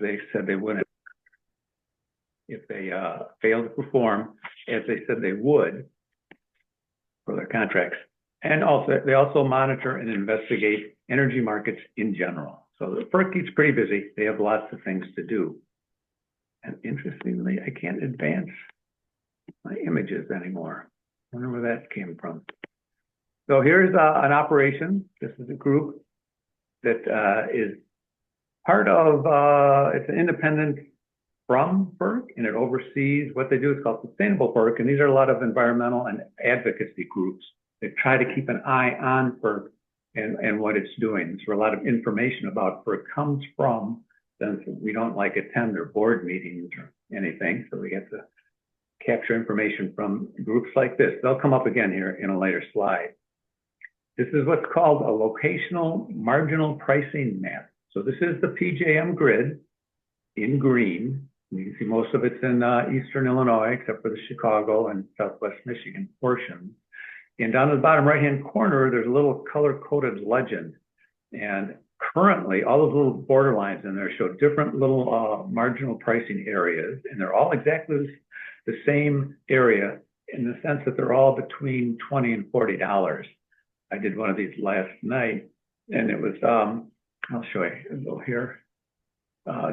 they said they wouldn't if they failed to perform as they said they would for their contracts. And also, they also monitor and investigate energy markets in general. So the FERC keeps pretty busy. They have lots of things to do. And interestingly, I can't advance my images anymore. I wonder where that came from. So here's an operation. This is a group that is part of, it's an independent from FERC, and it oversees what they do. It's called Sustainable FERC, and these are a lot of environmental and advocacy groups that try to keep an eye on FERC and what it's doing. So a lot of information about FERC comes from them. We don't like attend their board meetings or anything, so we get to capture information from groups like this. They'll come up again here in a later slide. This is what's called a locational marginal pricing map. So this is the PJM grid in green. You can see most of it's in eastern Illinois, except for the Chicago and Southwest Michigan portion. And down in the bottom right-hand corner, there's a little color-coded legend. And currently, all those little border lines in there show different little marginal pricing areas, and they're all exactly the same area in the sense that they're all between $20 and $40. I did one of these last night, and it was, I'll show you a little here.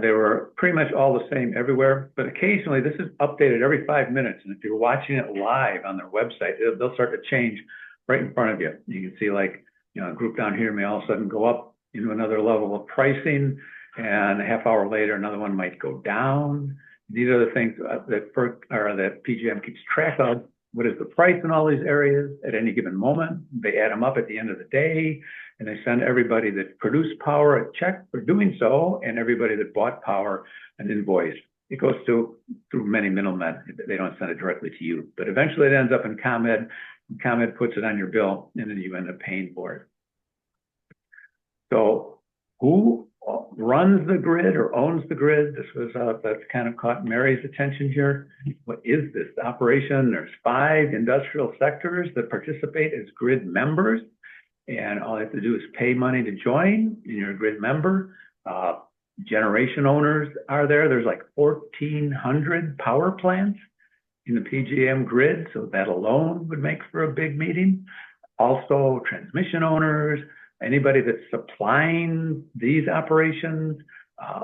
They were pretty much all the same everywhere, but occasionally this is updated every 5 minutes. And if you're watching it live on their website, they'll start to change right in front of you. You can see, like, you know, a group down here may all of a sudden go up into another level of pricing, and a half hour later, another one might go down. These are the things that FERC or that PJM keeps track of. What is the price in all these areas at any given moment? They add them up at the end of the day, and they send everybody that produced power a check for doing so, and everybody that bought power an invoice. It goes through many middlemen. They don't send it directly to you, but eventually it ends up in ComEd. And ComEd puts it on your bill, and then you end up paying for it. So who runs the grid or owns the grid? This was that's kind of caught Mary's attention here. What is this operation? There's 5 industrial sectors that participate as grid members, and all you have to do is pay money to join, and you're a grid member. Generation owners are there. There's like 1,400 power plants in the PJM grid, so that alone would make for a big meeting. Also, transmission owners, anybody that's supplying these operations,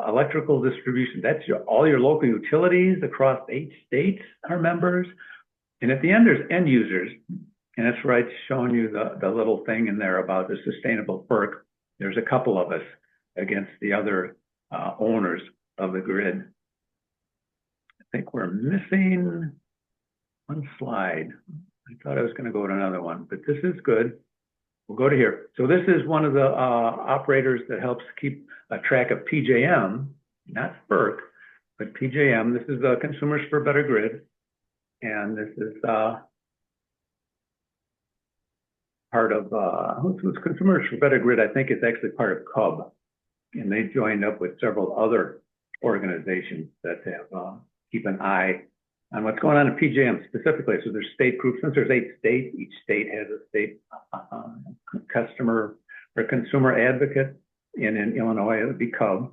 electrical distribution, that's all your local utilities across 8 states are members. And at the end, there's end users. And that's where I've shown you the little thing in there about the Sustainable FERC. There's a couple of us against the other owners of the grid. I think we're missing one slide. I thought I was going to go to another one, but this is good. We'll go to here. So this is one of the operators that helps keep a track of PJM, not FERC, but PJM. This is the Consumers for a Better Grid. And this is part of, who's Consumers for a Better Grid, I think it's actually part of CUB. And they joined up with several other organizations that have keep an eye on what's going on in PJM specifically. So there's state groups. Since there's 8 states, each state has a state customer or consumer advocate. And in Illinois, it would be CUB.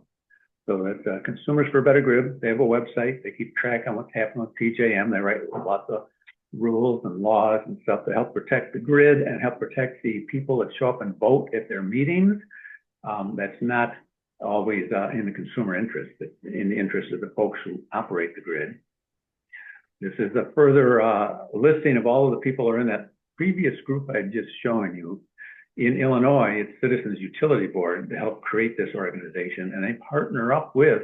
So that's Consumers for a Better Grid. They have a website. They keep track on what's happening with PJM. They write lots of rules and laws and stuff to help protect the grid and help protect the people that show up and vote at their meetings. That's not always in the consumer interest, but in the interest of the folks who operate the grid. This is a further listing of all of the people who are in that previous group I had just shown you. In Illinois, it's Citizens Utility Board to help create this organization, and they partner up with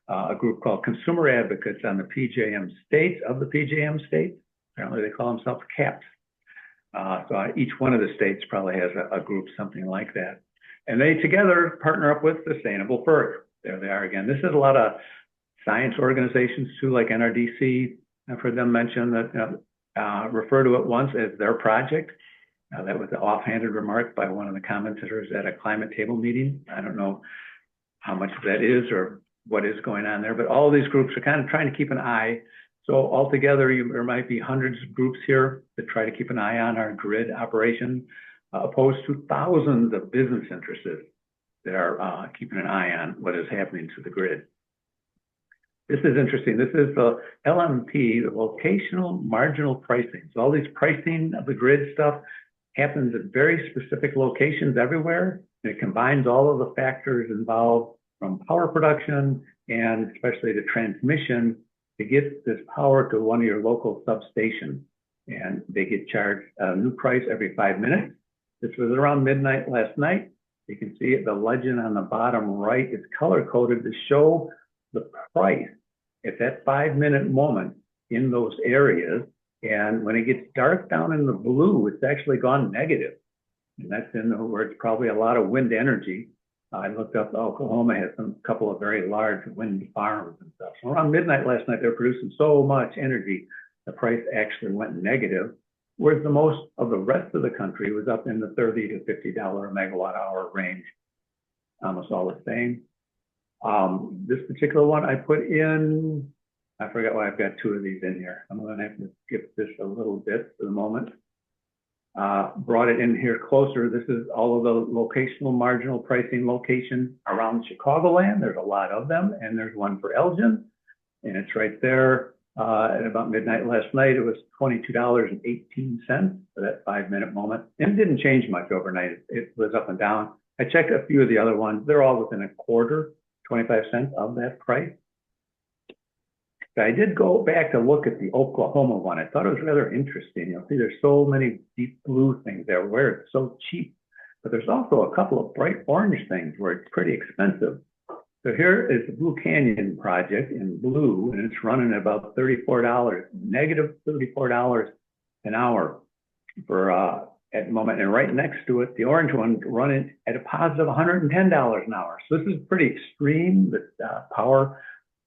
a group called Consumer Advocates on the PJM states, of the PJM states. Apparently they call themselves CAPS. So each one of the states probably has a group, something like that. And they together partner up with Sustainable FERC. There they are again. This is a lot of science organizations too, like NRDC. I've heard them mention that, refer to it once as their project. That was an offhanded remark by one of the commenters at a climate table meeting. I don't know how much that is or what is going on there, but all of these groups are kind of trying to keep an eye. So altogether, there might be hundreds of groups here that try to keep an eye on our grid operation, opposed to thousands of business interests that are keeping an eye on what is happening to the grid. This is interesting. This is the LMP, the locational marginal pricing. So all these pricing of the grid stuff happens at very specific locations everywhere. And it combines all of the factors involved from power production and especially the transmission to get this power to one of your local substations. And they get charged a new price every 5 minutes. This was around midnight last night. You can see it, the legend on the bottom right is color coded to show the price at that 5-minute moment in those areas. And when it gets dark down in the blue, it's actually gone negative. And that's in where it's probably a lot of wind energy. I looked up, Oklahoma has a couple of very large wind farms and stuff. So around midnight last night, they're producing so much energy, the price actually went negative. Whereas the most of the rest of the country was up in the $30 to $50 a megawatt hour range, almost all the same. This particular one I put in, I forgot why I've got two of these in here. I'm going to have to skip this a little bit for the moment. Brought it in here closer. This is all of the locational marginal pricing locations around Chicagoland. There's a lot of them, and there's one for Elgin, and it's right there. At about midnight last night, it was $22.18 for that 5-minute moment. And it didn't change much overnight. It was up and down. I checked a few of the other ones. They're all within a quarter, 25 cents of that price. But I did go back to look at the Oklahoma one. I thought it was rather interesting. You'll see there's so many deep blue things there where it's so cheap. But there's also a couple of bright orange things where it's pretty expensive. So here is the Blue Canyon project in blue, and it's running at about $34, negative $34 an hour for at the moment. And right next to it, the orange one running at a positive $110 an hour. So this is pretty extreme. The power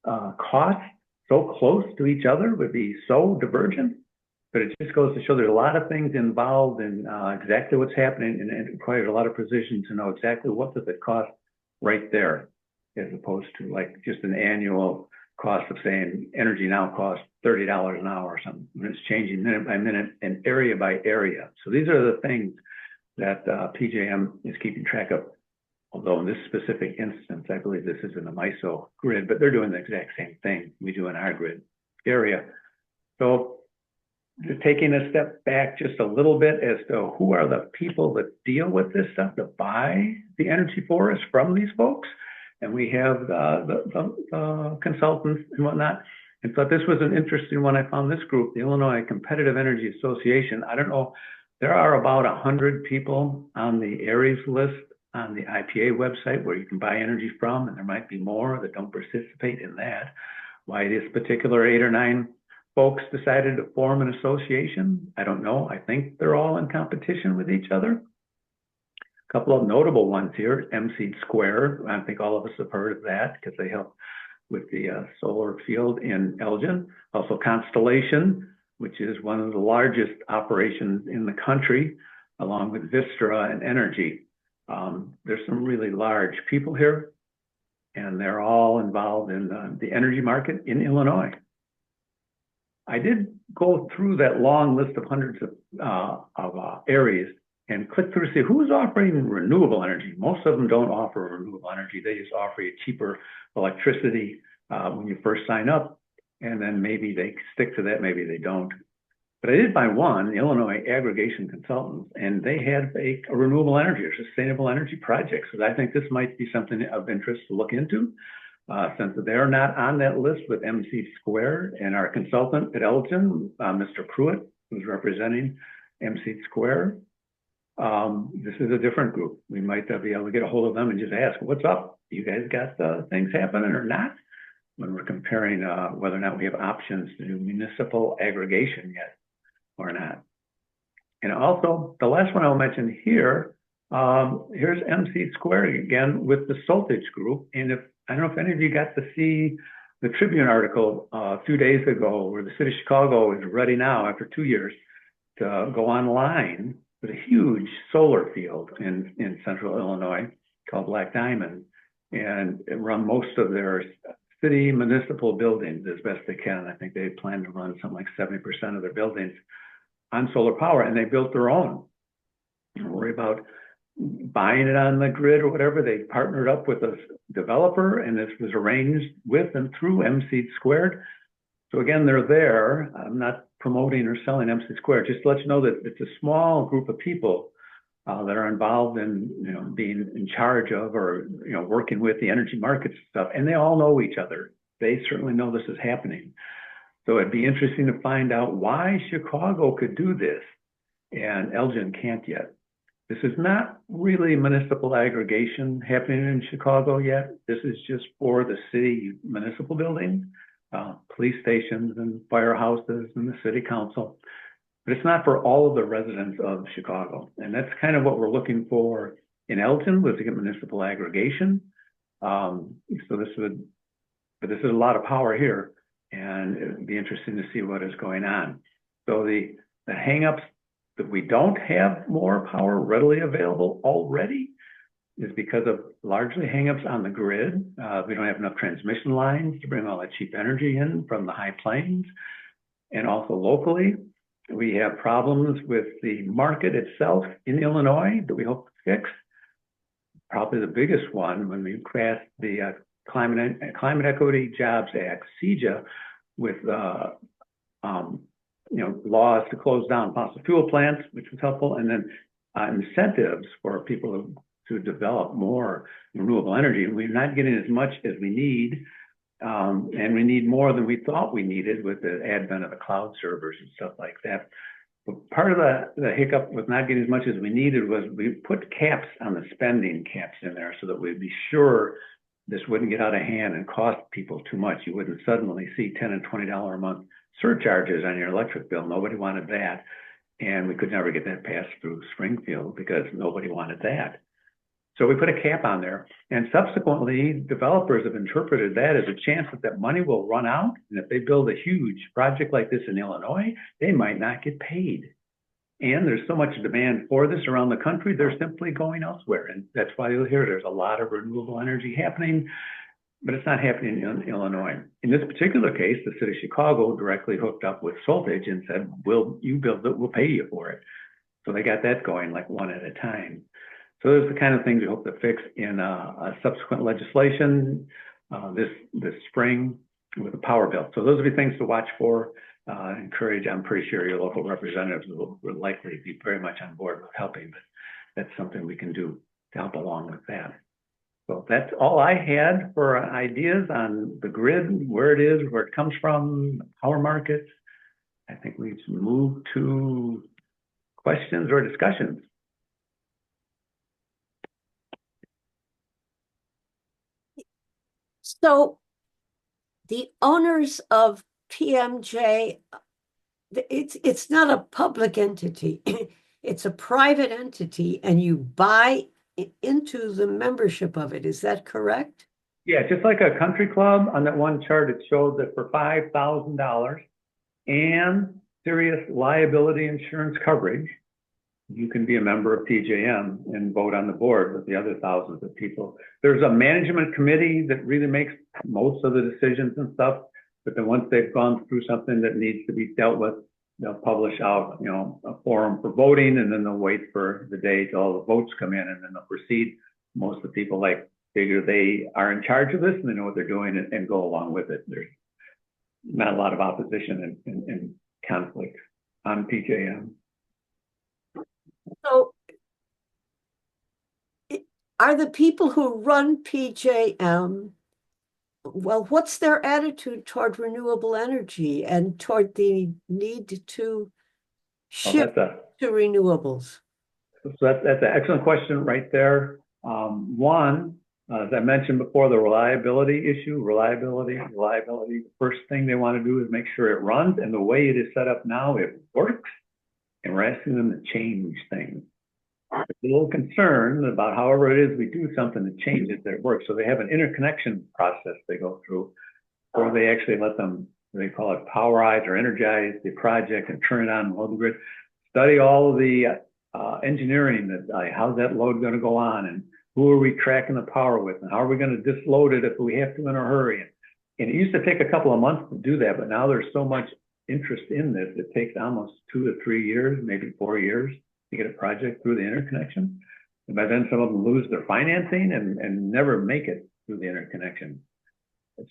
costs so close to each other would be so divergent. But it just goes to show there's a lot of things involved in exactly what's happening, and it requires a lot of precision to know exactly what does it cost right there, as opposed to like just an annual cost of saying energy now costs $30 an hour or something. And it's changing minute by minute and area by area. So these are the things that PJM is keeping track of. Although in this specific instance, I believe this is in the MISO grid, but they're doing the exact same thing we do in our grid area. So just taking a step back just a little bit as to who are the people that deal with this stuff, to buy the energy for us from these folks. And we have the consultants and whatnot. And so this was an interesting one. I found this group, the Illinois Competitive Energy Association. I don't know, there are about 100 people on the ARES list on the IPA website where you can buy energy from, and there might be more that don't participate in that. Why this particular 8 or 9 folks decided to form an association, I don't know. I think they're all in competition with each other. A couple of notable ones here, MC Square. I think all of us have heard of that because they help with the solar field in Elgin. Also Constellation, which is one of the largest operations in the country, along with Vistra and Energy. There's some really large people here, and they're all involved in the energy market in Illinois. I did go through that long list of hundreds of areas and click through to see who's offering renewable energy. Most of them don't offer renewable energy. They just offer you cheaper electricity when you first sign up, and then maybe they stick to that, maybe they don't. But I did find one, the Illinois Aggregation Consultants, and they had a renewable energy or sustainable energy project. So I think this might be something of interest to look into, since they're not on that list with MC Square. And our consultant at Elgin, Mr. Pruitt, who's representing MC Square, this is a different group. We might be able to get a hold of them and just ask, what's up? You guys got things happening or not? When we're comparing whether or not we have options to do municipal aggregation yet or not. And also, the last one I'll mention here, here's MC Square again with the Soltage Group. And I don't know if any of you got to see the Tribune article a few days ago where the city of Chicago is ready now after 2 years to go online with a huge solar field in central Illinois called Black Diamond, and run most of their city municipal buildings as best they can. I think they plan to run something like 70% of their buildings on solar power, and they built their own. Don't worry about buying it on the grid or whatever. They partnered up with a developer, and this was arranged with and through MC Squared. So again, they're there. I'm not promoting or selling MC Squared, just to let you know that it's a small group of people that are involved in, being in charge of, or, working with the energy markets and stuff. And they all know each other. They certainly know this is happening. So it'd be interesting to find out why Chicago could do this and Elgin can't yet. This is not really municipal aggregation happening in Chicago yet. This is just for the city municipal buildings, police stations and firehouses and the city council. But it's not for all of the residents of Chicago. And that's kind of what we're looking for in Elgin, was to get municipal aggregation. So this is a lot of power here, and it would be interesting to see what is going on. So the hangups that we don't have more power readily available already is because of largely hangups on the grid. We don't have enough transmission lines to bring all that cheap energy in from the high plains. And also locally, we have problems with the market itself in Illinois that we hope to fix. Probably the biggest one when we passed the Climate Equity Jobs Act, CEJA, with laws to close down fossil fuel plants, which was helpful, and then incentives for people to develop more renewable energy. And we're not getting as much as we need, and we need more than we thought we needed with the advent of the cloud servers and stuff like that. But part of the hiccup with not getting as much as we needed was we put caps on the spending caps in there so that we'd be sure this wouldn't get out of hand and cost people too much. You wouldn't suddenly see $10 and $20 a month surcharges on your electric bill. Nobody wanted that. And we could never get that passed through Springfield because nobody wanted that. So we put a cap on there. And subsequently, developers have interpreted that as a chance that money will run out. And if they build a huge project like this in Illinois, they might not get paid. And there's so much demand for this around the country, they're simply going elsewhere. And that's why you'll hear there's a lot of renewable energy happening, but it's not happening in Illinois. In this particular case, the city of Chicago directly hooked up with Soltage and said, you build it, we'll pay you for it. So they got that going like one at a time. So those are the kind of things we hope to fix in a subsequent legislation this spring with the power bill. So those will be things to watch for. Encourage, I'm pretty sure your local representatives will likely be very much on board with helping, but that's something we can do to help along with that. So that's all I had for ideas on the grid, where it is, where it comes from, power markets. I think we should move to questions or discussions. So the owners of PMJ, it's not a public entity. It's a private entity, and you buy into the membership of it. Is that correct? Yeah, just like a country club. On that one chart, it showed that for $5,000 and serious liability insurance coverage, you can be a member of PJM and vote on the board with the other thousands of people. There's a management committee that really makes most of the decisions and stuff. But then once they've gone through something that needs to be dealt with, they'll publish out, a forum for voting, and then they'll wait for the day till all the votes come in, and then they'll proceed. Most of the people figure they are in charge of this and they know what they're doing and go along with it. There's not a lot of opposition and conflict on PJM. So are the people who run PJM, well, what's their attitude toward renewable energy and toward the need to shift to renewables? So that's an excellent question right there. One, as I mentioned before, the reliability issue, reliability. The first thing they want to do is make sure it runs, and the way it is set up now, it works, and we're asking them to change things. A little concerned about however it is we do something to change it that it works. So they have an interconnection process they go through, or they actually let them, they call it powerize or energize the project and turn it on and load the grid. Study all of the engineering, how's that load going to go on, and who are we tracking the power with, and how are we going to disload it if we have to in a hurry. And it used to take a couple of months to do that, but now there's so much interest in this, it takes almost 2 to 3 years, maybe 4 years to get a project through the interconnection. And by then, some of them lose their financing and never make it through the interconnection.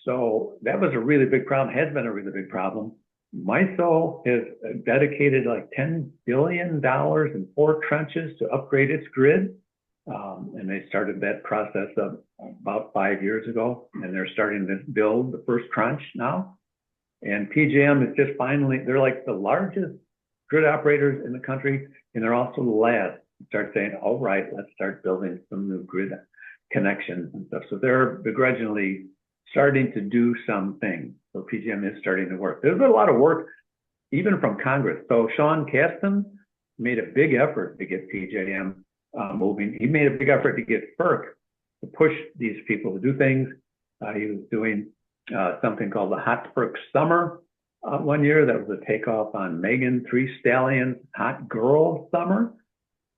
So that was a really big problem, has been a really big problem. MISO has dedicated like $10 billion in 4 tranches to upgrade its grid. And they started that process about 5 years ago, and they're starting to build the first tranche now. And PJM is just finally, they're like the largest grid operators in the country, and they're also the last to start saying, all right, let's start building some new grid connections and stuff. So they're begrudgingly starting to do some things. So PJM is starting to work. There's been a lot of work, even from Congress. So Sean Casten made a big effort to get PJM moving. He made a big effort to get FERC to push these people to do things. He was doing something called the Hot FERC Summer one year. That was a takeoff on Megan Three Stallion's Hot Girl Summer.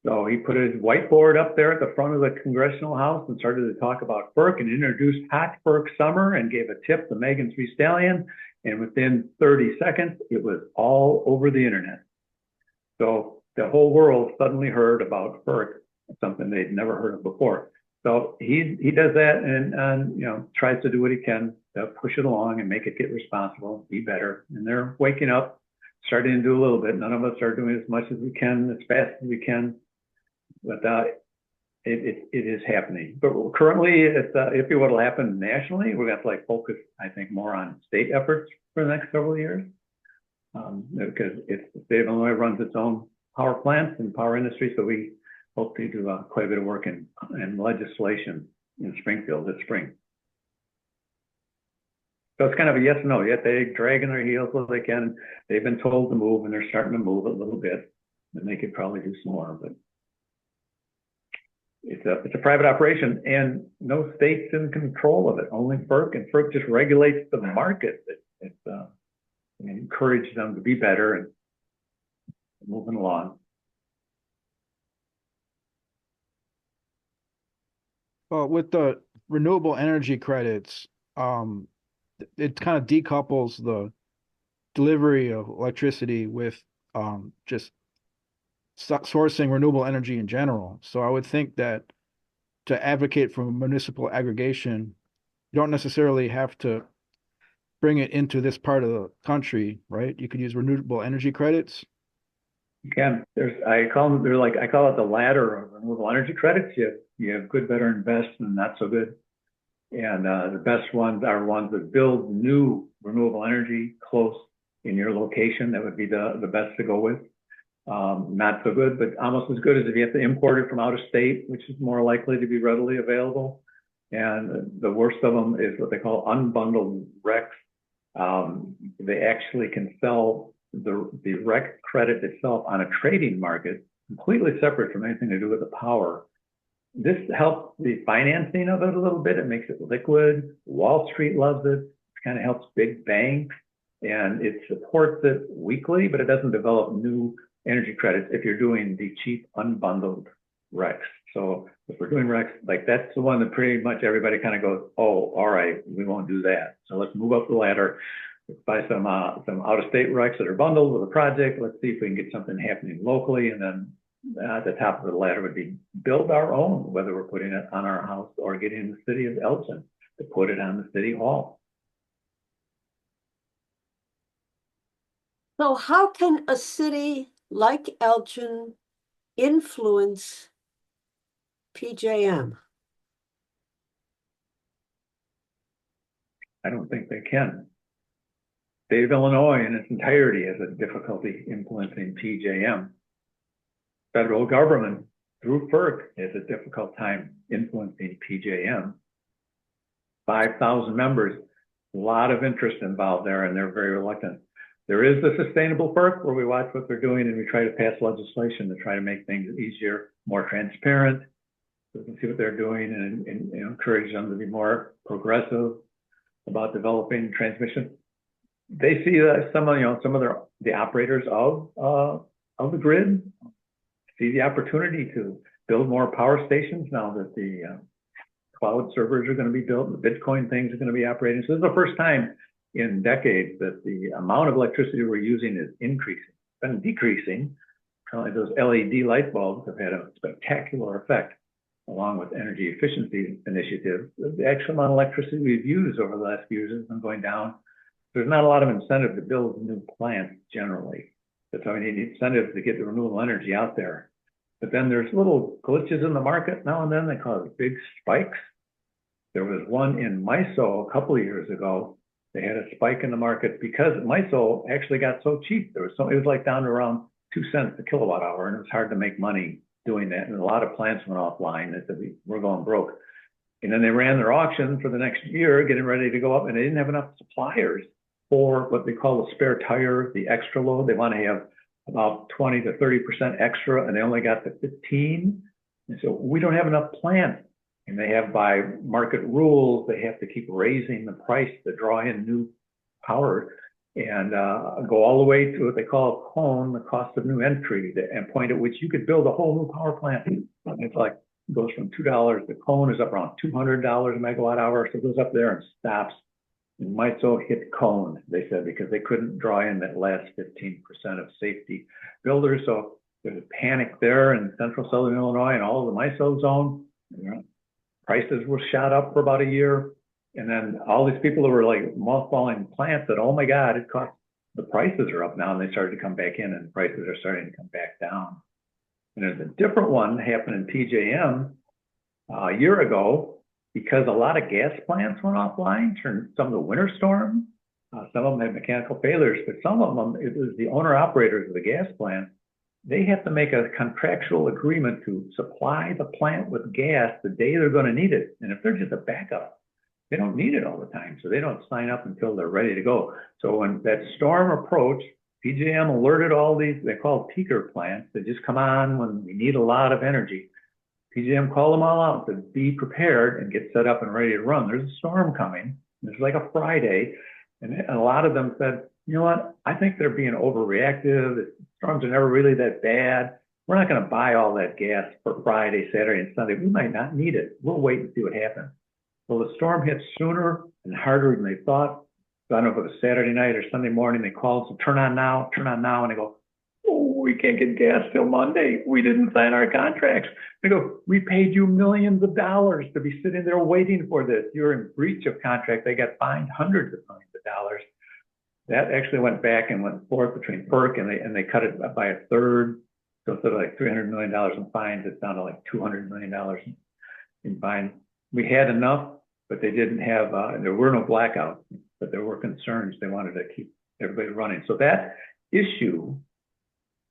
So he put his whiteboard up there at the front of the Congressional House and started to talk about FERC and introduced Hot FERC Summer and gave a tip to Megan Three Stallion. And within 30 seconds, it was all over the internet. So the whole world suddenly heard about FERC, something they'd never heard of before. So he does that and you know, tries to do what he can to push it along and make it get responsible, be better. And they're waking up, starting to do a little bit. None of us are doing as much as we can, as fast as we can, but it is happening. But currently, it's iffy what will happen nationally. We're going to have to like focus, I think, more on state efforts for the next several years, because the state of Illinois runs its own power plants and power industry. So we hope to do quite a bit of work in legislation in Springfield this spring. So it's kind of a yes and no. Yet they're dragging their heels where they can. They've been told to move, and they're starting to move a little bit. And they could probably do some more, but it's a private operation, and no state's in control of it. Only FERC, and FERC just regulates the market. It encourages them to be better and moving along. Well, with the renewable energy credits, it kind of decouples the delivery of electricity with just sourcing renewable energy in general. So I would think that to advocate for municipal aggregation, you don't necessarily have to bring it into this part of the country, right? You could use renewable energy credits. You can. I call it the ladder of renewable energy credits. You have good, better, and best, and not so good. And the best ones are ones that build new renewable energy close in your location. That would be the best to go with. Not so good, but almost as good as if you have to import it from out of state, which is more likely to be readily available. And the worst of them is what they call unbundled RECs. They actually can sell the REC credit itself on a trading market, completely separate from anything to do with the power. This helps the financing of it a little bit. It makes it liquid. Wall Street loves it. It kind of helps big banks, and it supports it weakly, but it doesn't develop new energy credits if you're doing the cheap unbundled RECs. So if we're doing RECs, like that's the one that pretty much everybody kind of goes, oh, all right, we won't do that. So let's move up the ladder. Let's buy some out-of-state RECs that are bundled with a project. Let's see if we can get something happening locally. And then at the top of the ladder would be build our own, whether we're putting it on our house or getting the city of Elgin to put it on the city hall. So how can a city like Elgin influence PJM? I don't think they can. State of Illinois in its entirety has a difficulty influencing PJM. Federal government through FERC has a difficult time influencing PJM. 5,000 members, a lot of interest involved there, and they're very reluctant. There is the sustainable FERC where we watch what they're doing and we try to pass legislation to try to make things easier, more transparent. So we can see what they're doing and encourage them to be more progressive about developing transmission. They see some of the operators of the grid see the opportunity to build more power stations now that the cloud servers are going to be built and the Bitcoin things are going to be operating. So this is the first time in decades that the amount of electricity we're using is increasing. It's been decreasing. Those LED light bulbs have had a spectacular effect. along with energy efficiency initiatives, the actual amount of electricity we've used over the last few years has been going down. There's not a lot of incentive to build new plants generally. That's why we need incentives to get the renewable energy out there. But then there's little glitches in the market now and then that cause big spikes. There was one in MISO a couple of years ago. They had a spike in the market because MISO actually got so cheap. It was like down to around 2 cents a kilowatt hour, and it was hard to make money doing that. And a lot of plants went offline. They said, we're going broke. And then they ran their auction for the next year, getting ready to go up, and they didn't have enough suppliers for what they call the spare tire, the extra load. They want to have about 20 to 30% extra, and they only got the 15. And so we don't have enough plants. And they have, by market rules, they have to keep raising the price to draw in new power and go all the way to what they call a cone, the cost of new entry, and point at which you could build a whole new power plant. And it's like, it goes from $2, the cone is up around $200 a megawatt hour. So it goes up there and stops. And MISO hit cone, they said, because they couldn't draw in that last 15% of safety builders. So there's a panic there in central southern Illinois and all of the MISO zone. Prices were shot up for about a year. And then all these people who were like mothballing plants said, oh my God, it cost, the prices are up now. And they started to come back in, and prices are starting to come back down. And there's a different one happened in PJM a year ago, because a lot of gas plants went offline during some of the winter storms. Some of them had mechanical failures, but some of them, it was the owner operators of the gas plant. They have to make a contractual agreement to supply the plant with gas the day they're going to need it. And if they're just a backup, they don't need it all the time. So they don't sign up until they're ready to go. So when that storm approached, PJM alerted all these, they call peaker plants, that just come on when we need a lot of energy. PJM called them all out to be prepared and get set up and ready to run. There's a storm coming. It's like a Friday. And a lot of them said, you know what? I think they're being overreactive. The storms are never really that bad. We're not going to buy all that gas for Friday, Saturday, and Sunday. We might not need it. We'll wait and see what happens. Well, the storm hit sooner and harder than they thought. So I don't know if it was Saturday night or Sunday morning. They called, so turn on now. And they go, oh, we can't get gas till Monday. We didn't sign our contracts. They go, we paid you millions of dollars to be sitting there waiting for this. You're in breach of contract. They got fined hundreds of millions of dollars. That actually went back and went forth between FERC, and they cut it by a third. So instead of like $300 million in fines, it's down to like $200 million in fines. We had enough, but they didn't have, there were no blackouts, but there were concerns. They wanted to keep everybody running. So that issue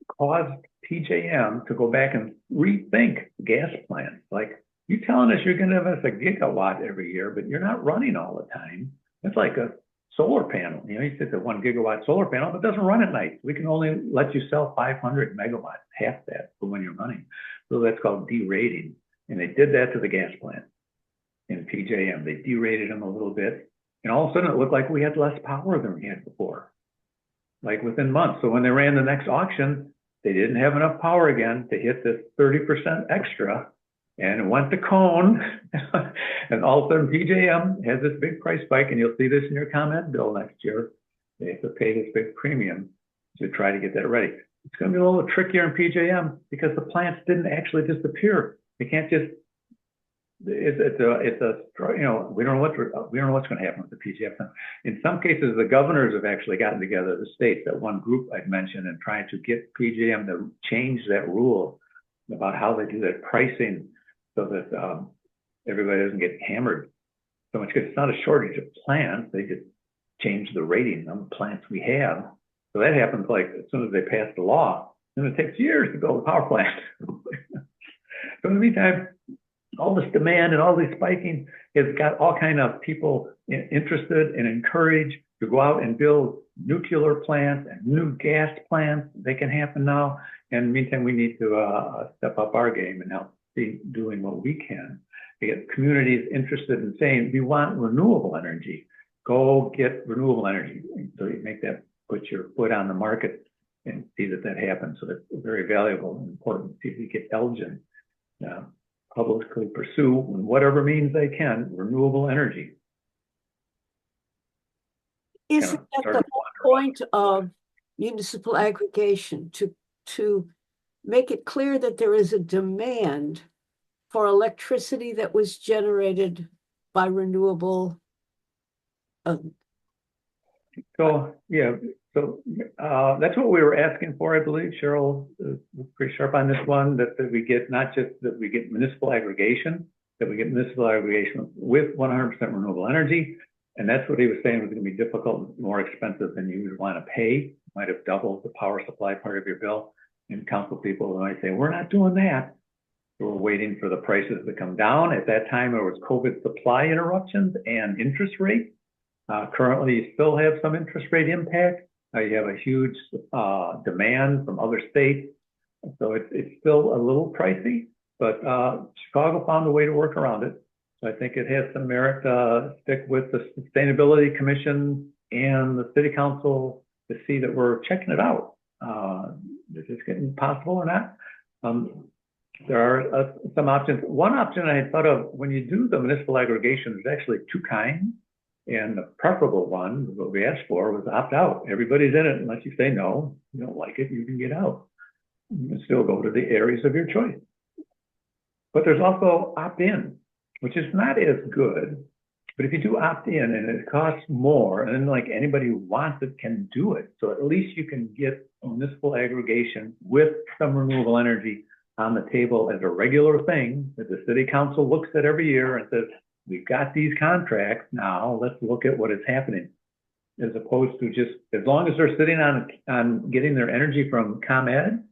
caused PJM to go back and rethink gas plants. Like, you telling us you're going to have us a gigawatt every year, but you're not running all the time. It's like a solar panel. You know, you take a 1 gigawatt solar panel, but it doesn't run at night. We can only let you sell 500 megawatts, half that for when you're running. So that's called derating. And they did that to the gas plant in PJM. They derated them a little bit. And all of a sudden it looked like we had less power than we had before, like within months. So when they ran the next auction, they didn't have enough power again to hit this 30% extra, and it went to cone. And all of a sudden PJM has this big price spike, and you'll see this in your comment bill next year. They have to pay this big premium to try to get that ready. It's going to be a little trickier in PJM because the plants didn't actually disappear. They can't just, it's a you know, we don't know what's going to happen with the PJM. In some cases, the governors have actually gotten together, the states, that one group I'd mentioned, and trying to get PJM to change that rule about how they do that pricing so that everybody doesn't get hammered so much, because it's not a shortage of plants. They just change the rating on the plants we have. So that happens like as soon as they pass the law, and it takes years to build a power plant. So in the meantime, all this demand and all this spiking has got all kind of people interested and encouraged to go out and build nuclear plants and new gas plants. They can happen now. And in the meantime, we need to step up our game and help be doing what we can to get communities interested in saying, we want renewable energy. Go get renewable energy. So you make that, put your foot on the market and see that that happens. So that's very valuable and important. See if we get Elgin publicly pursue, in whatever means they can, renewable energy. Isn't that the whole point of municipal aggregation, to make it clear that there is a demand for electricity that was generated by renewable. So, yeah, so that's what we were asking for, I believe. Cheryl was pretty sharp on this one, that we get not just that we get municipal aggregation, that we get municipal aggregation with 100% renewable energy. And that's what he was saying was going to be difficult, more expensive than you would want to pay. Might have doubled the power supply part of your bill. And council people might say, we're not doing that. So we're waiting for the prices to come down. At that time, there was COVID supply interruptions and interest rates. Currently, you still have some interest rate impact. You have a huge demand from other states. So it's still a little pricey, but Chicago found a way to work around it. So I think it has some merit to stick with the Sustainability Commission and the City Council to see that we're checking it out. Is this getting possible or not? There are some options. One option I thought of when you do the municipal aggregation, there's actually two kinds. And the preferable one, what we asked for, was opt out. Everybody's in it unless you say no, you don't like it, you can get out. You can still go to the areas of your choice. But there's also opt in, which is not as good. But if you do opt in and it costs more, and then like anybody who wants it can do it. So at least you can get municipal aggregation with some renewable energy on the table as a regular thing that the city council looks at every year and says, we've got these contracts now, let's look at what is happening. As opposed to just, as long as they're sitting on getting their energy from ComEd,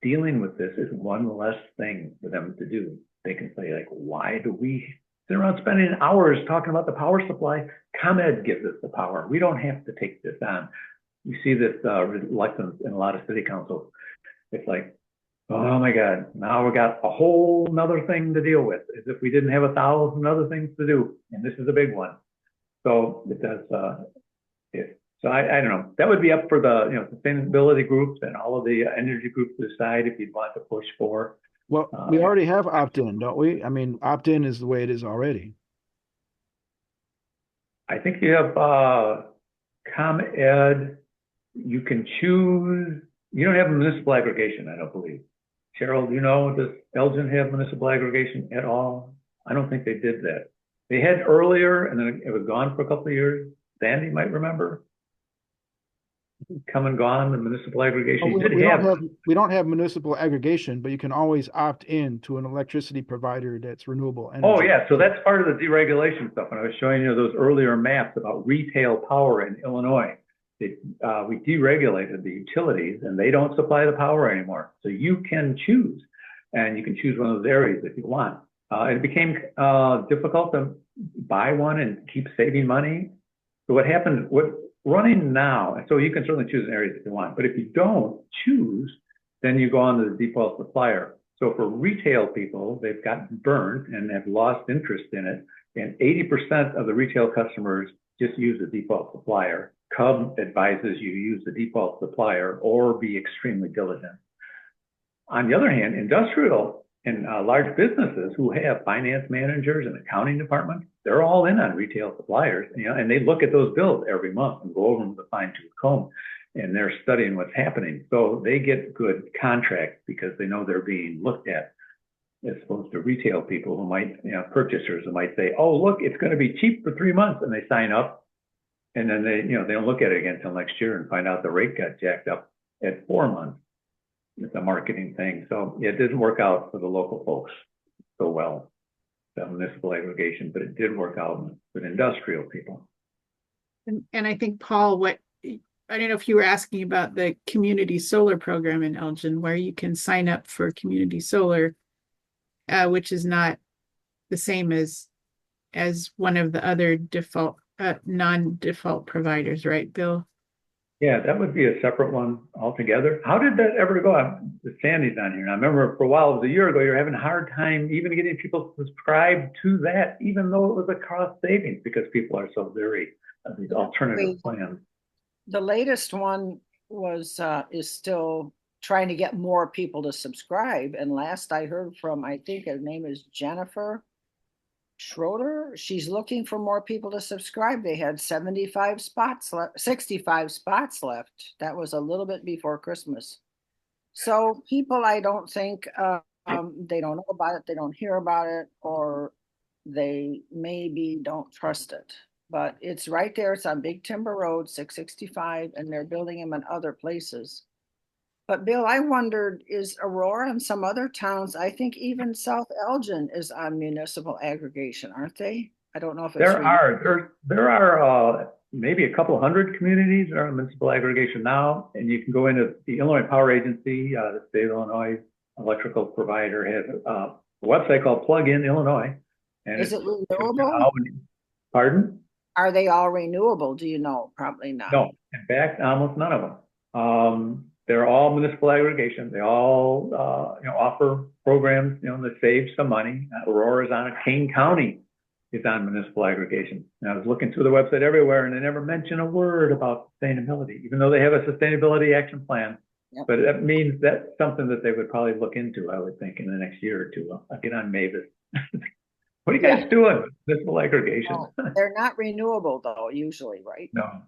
dealing with this is one less thing for them to do. They can say like, why do we sit around spending hours talking about the power supply? ComEd gives us the power. We don't have to take this on. You see this reluctance in a lot of city councils. It's like, oh my God, now we got a whole nother thing to deal with, as if we didn't have 1,000 other things to do. And this is a big one. So it does, so I don't know, that would be up for the, sustainability groups and all of the energy groups to decide if you'd want to push for. Well, we already have opt-in, don't we? I mean, opt-in is the way it is already. I think you have ComEd, you can choose, you don't have municipal aggregation, I don't believe. Cheryl, do you know, does Elgin have municipal aggregation at all? I don't think they did that. They had earlier, and then it was gone for a couple of years. Sandy might remember. Come and gone, the municipal aggregation. We don't have municipal aggregation, but you can always opt in to an electricity provider that's renewable energy. Oh yeah, so that's part of the deregulation stuff. When I was showing you those earlier maps about retail power in Illinois, we deregulated the utilities and they don't supply the power anymore. So you can choose, and you can choose one of those areas if you want. It became difficult to buy one and keep saving money. So what happened, running now, and so you can certainly choose an area if you want, but if you don't choose, then you go on to the default supplier. So for retail people, they've gotten burned and have lost interest in it. And 80% of the retail customers just use the default supplier. CUB advises you use the default supplier or be extremely diligent. On the other hand, industrial and large businesses who have finance managers and accounting departments, they're all in on retail suppliers, and they look at those bills every month and go over them with a fine-tooth comb, and they're studying what's happening. So they get good contracts because they know they're being looked at, as opposed to retail people who might, purchasers who might say, oh, look, it's going to be cheap for 3 months, and they sign up. And then they don't look at it again until next year and find out the rate got jacked up at 4 months. It's a marketing thing. So it didn't work out for the local folks so well, the municipal aggregation, but it did work out with industrial people. And I think, Paul, I don't know if you were asking about the community solar program in Elgin, where you can sign up for community solar, which is not the same as one of the other non-default providers, right, Bill? Yeah, that would be a separate one altogether. How did that ever go? Sandy's on here. And I remember for a while, it was a year ago, you're having a hard time even getting people to subscribe to that, even though it was a cost savings, because people are so leery of these alternative plans. The latest one is still trying to get more people to subscribe. And last I heard from, I think her name is Jennifer Schroeder, she's looking for more people to subscribe. They had 65 spots left, 65 spots left. That was a little bit before Christmas. So people, I don't think They don't know about it, they don't hear about it, or they maybe don't trust it. But it's right there, it's on Big Timber Road, 665, and they're building them in other places. But Bill, I wondered, is Aurora and some other towns, I think even South Elgin is on municipal aggregation, aren't they? I don't know if it's. There are maybe a couple hundred communities that are on municipal aggregation now, and you can go into the Illinois Power Agency, the state of Illinois electrical provider has a website called Plug In Illinois. And Is it renewable? Pardon? Are they all renewable? Do you know? Probably not. No, in fact, almost none of them. They're all municipal aggregation. They all, offer programs, that save some money. Aurora's on it. Kane County is on municipal aggregation. And I was looking through the website everywhere, and they never mention a word about sustainability, even though they have a sustainability action plan. Yep. But that means that's something that they would probably look into, I would think, in the next year or two. I'll get on Mavis. What are you guys doing with municipal aggregation? No, they're not renewable though, usually, right? No.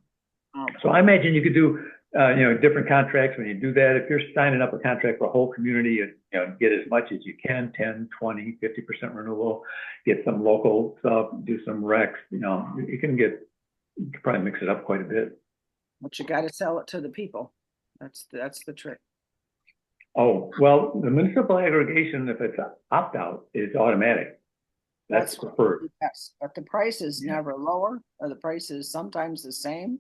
So I imagine you could do, different contracts. When you do that, if you're signing up a contract for a whole community, get as much as you can, 10, 20, 50% renewable, get some local stuff, do some recs, you can probably mix it up quite a bit. But you got to sell it to the people. That's the trick. Oh, well, the municipal aggregation, if it's opt-out, is automatic. That's preferred. Yes, but the price is never lower, or the price is sometimes the same.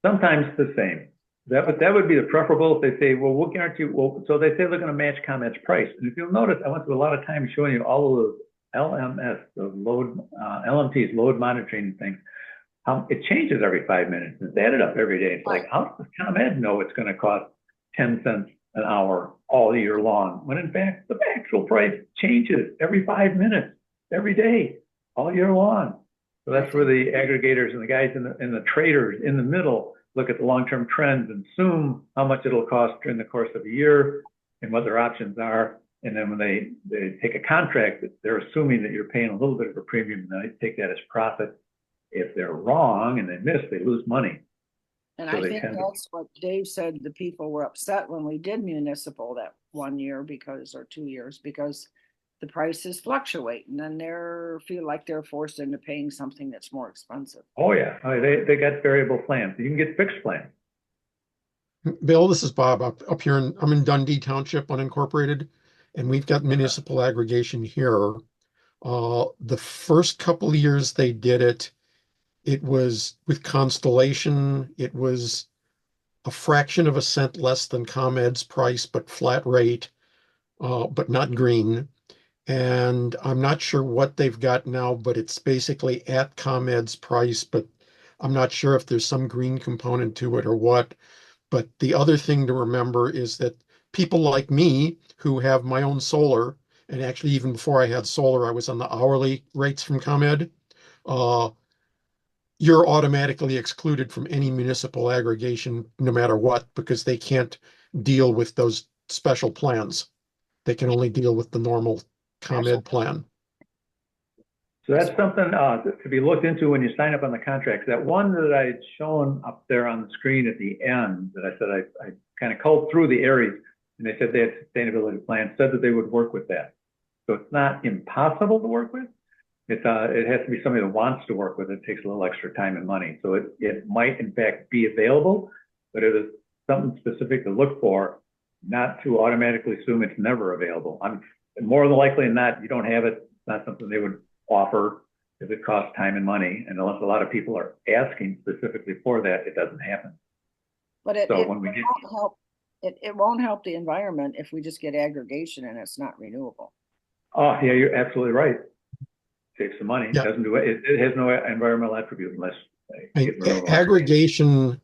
Sometimes the same. That would be the preferable if they say, well, we'll guarantee, so they say they're going to match ComEd's price. And if you'll notice, I went through a lot of time showing you all of those LMS, those LMTs, load monitoring things. It changes every 5 minutes. It's added up every day. It's like, how does ComEd know it's going to cost 10 cents an hour all year long? When in fact, the actual price changes every 5 minutes, every day, all year long. So that's where the aggregators and the guys and the traders in the middle look at the long-term trends and assume how much it'll cost during the course of a year and what their options are. And then when they take a contract, they're assuming that you're paying a little bit of a premium, and they take that as profit. If they're wrong and they miss, they lose money. And so I think that's what Dave said. The people were upset when we did municipal that 1 year or 2 years, because the prices fluctuate, and then they feel like they're forced into paying something that's more expensive. Oh yeah, they got variable plans. You can get fixed plans. Bill, this is Bob up here. I'm in Dundee Township, unincorporated, and we've got municipal aggregation here. The first couple of years they did it, it was with Constellation. It was a fraction of a cent less than ComEd's price, but flat rate, but not green. And I'm not sure what they've got now, but it's basically at ComEd's price, but I'm not sure if there's some green component to it or what. But the other thing to remember is that people like me who have my own solar, and actually even before I had solar, I was on the hourly rates from ComEd, you're automatically excluded from any municipal aggregation, no matter what, because they can't deal with those special plans. They can only deal with the normal ComEd plan. So that's something to be looked into when you sign up on the contracts. That one that I had shown up there on the screen at the end, that I said I kind of culled through the areas, and they said they had sustainability plans, said that they would work with that. So it's not impossible to work with. It has to be somebody that wants to work with it. It takes a little extra time and money. So it might in fact be available, but it is something specific to look for, not to automatically assume it's never available. More than likely than not, you don't have it. It's not something they would offer if it costs time and money. And unless a lot of people are asking specifically for that, it doesn't happen. But it won't help the environment if we just get aggregation and it's not renewable. Oh yeah, you're absolutely right. Saves some money. Yeah. It doesn't do it. It has no environmental attribute unless aggregation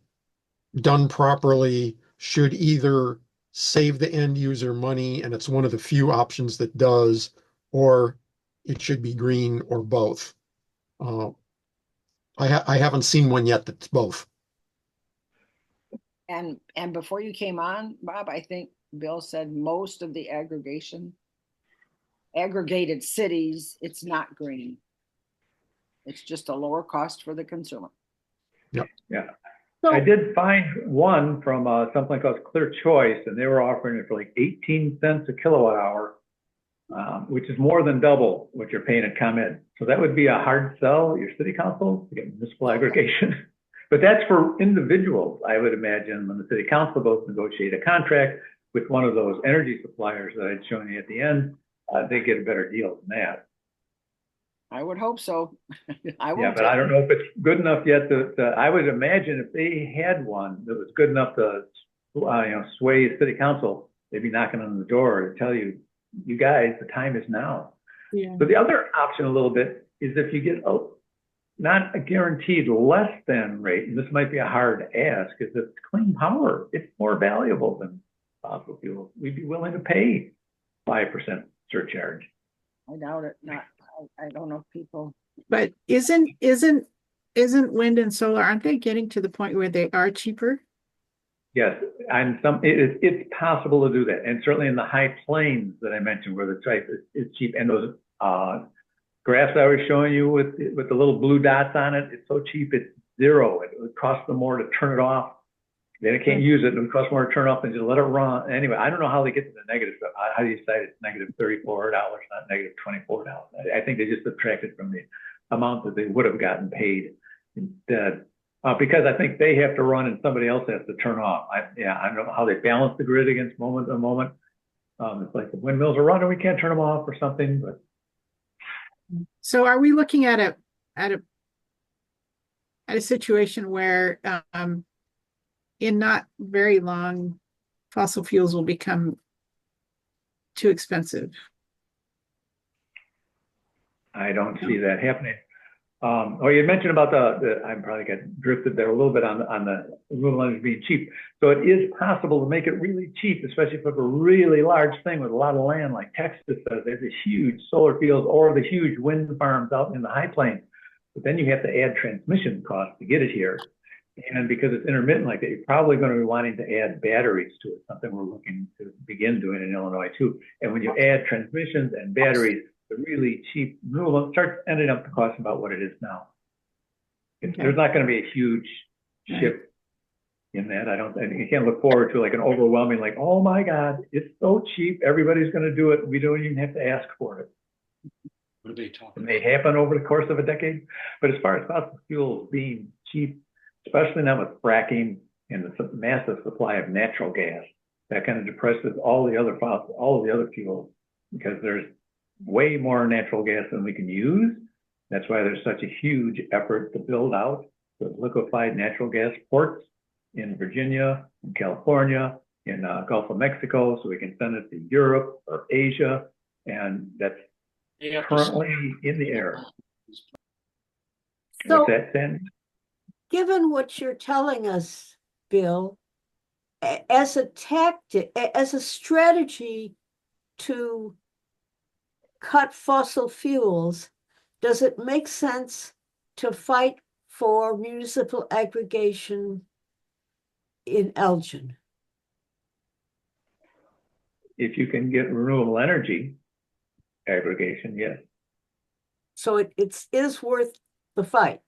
done properly should either save the end user money, and it's one of the few options that does, or it should be green, or both. I haven't seen one yet that's both. And before you came on, Bob, I think Bill said most of the aggregated cities, it's not green. It's just a lower cost for the consumer. Yep. Yeah. So, I did find one from something called Clear Choice, and they were offering it for like 18 cents a kilowatt hour which is more than double what you're paying at ComEd. So that would be a hard sell at your city council to get municipal aggregation. But that's for individuals, I would imagine, when the city council goes to negotiate a contract with one of those energy suppliers that I'd shown you at the end, they get a better deal than that. I would hope so. I Yeah, won't but I don't know if it's good enough yet I would imagine if they had one that was good enough to, sway city council, they'd be knocking on the door to tell you, you guys, the time is now. Yeah. But the other option a little bit is if you get not a guaranteed less than rate, and this might be a hard ask, is that clean power, it's more valuable than fossil fuels. We'd be willing to pay 5% surcharge. I doubt it. I don't know if people. But isn't wind and solar, aren't they getting to the point where they are cheaper? Yes, and it's possible to do that, and certainly in the high plains that I mentioned, where the type is cheap, and those graphs I was showing you with the little blue dots on it, it's so cheap, it's zero. It would cost them more to turn it off. They can't use it. It would cost more to turn it off and just let it run. Anyway, I don't know how they get to the negative stuff. How do you decide it's negative $34, not negative $24? I think they just subtracted from the amount that they would have gotten paid instead. Because I think they have to run and somebody else has to turn off. I don't know how they balance the grid against moment to moment. It's like the windmills are running, we can't turn them off or something. But so are we looking at a situation where in not very long, fossil fuels will become too expensive? I don't see that happening. You mentioned about I probably got drifted there a little bit on the renewable energy being cheap. So it is possible to make it really cheap, especially if it's a really large thing with a lot of land like Texas does. There's a huge solar fields or the huge wind farms out in the high plains. But then you have to add transmission costs to get it here. And because it's intermittent like that, you're probably going to be wanting to add batteries to it, something we're looking to begin doing in Illinois too. And when you add transmissions and batteries, the really cheap renewable starts ending up to cost about what it is now. Okay. There's not going to be a huge shift in that. You can't look forward to like an overwhelming, like, oh my God, it's so cheap. Everybody's going to do it. We don't even have to ask for it. What are they talking It may happen over the course of a decade. But as far as fossil fuels being cheap, especially now with fracking and the massive supply of natural gas, that kind of depresses all of the other fuels, because there's way more natural gas than we can use. That's why there's such a huge effort to build out the liquefied natural gas ports in Virginia, in California, in Gulf of Mexico, so we can send it to Europe or Asia, and that's currently in the air. So, what's that, Sandy? given what you're telling us, Bill, as a tactic, as a strategy to cut fossil fuels, does it make sense to fight for municipal aggregation in Elgin? If you can get renewable energy aggregation, yes. So it is worth the fight.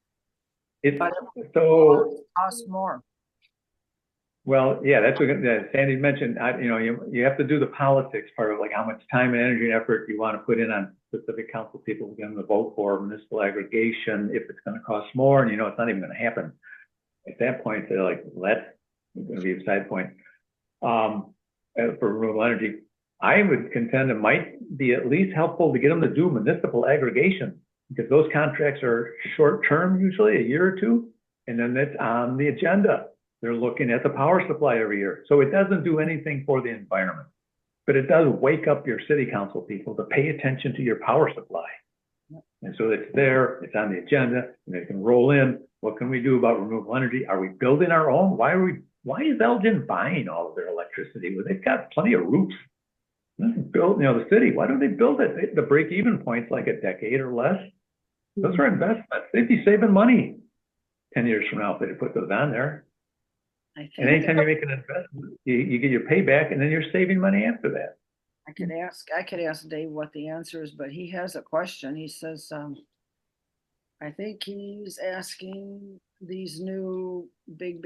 Costs more. Well, yeah, that's what Sandy mentioned. You have to do the politics part of like how much time and energy and effort you want to put in on specific council people who are going to vote for municipal aggregation if it's going to cost more, and it's not even going to happen. At that point, they're like, that's going to be a side point. For renewable energy, I would contend it might be at least helpful to get them to do municipal aggregation, because those contracts are short term, usually a year or two, and then it's on the agenda. They're looking at the power supply every year. So it doesn't do anything for the environment, but it does wake up your city council people to pay attention to your power supply. And so it's there, it's on the agenda, and they can roll in. What can we do about renewable energy? Are we building our own? Why is Elgin buying all of their electricity? Well, they've got plenty of roofs. Build, the city, why don't they build it? The break-even point's like a decade or less. Those are investments. They'd be saving money 10 years from now if they put those on there. And anytime you make an investment, you get your payback, and then you're saving money after that. I could ask Dave what the answer is, but he has a question. He says, I think he's asking these new big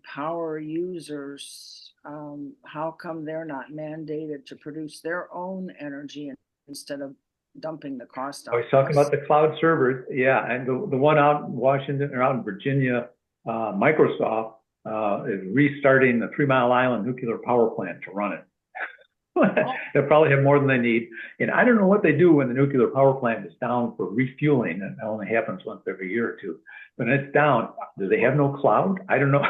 power users, how come they're not mandated to produce their own energy and instead of dumping the cost I on was talking us. about the cloud servers, yeah, and the one out in Washington or out in Virginia, Microsoft is restarting the 3 Mile Island nuclear power plant to run it. They'll probably have more than they need. And I don't know what they do when the nuclear power plant is down for refueling, and that only happens once every year or two. When it's down, do they have no cloud? I don't know.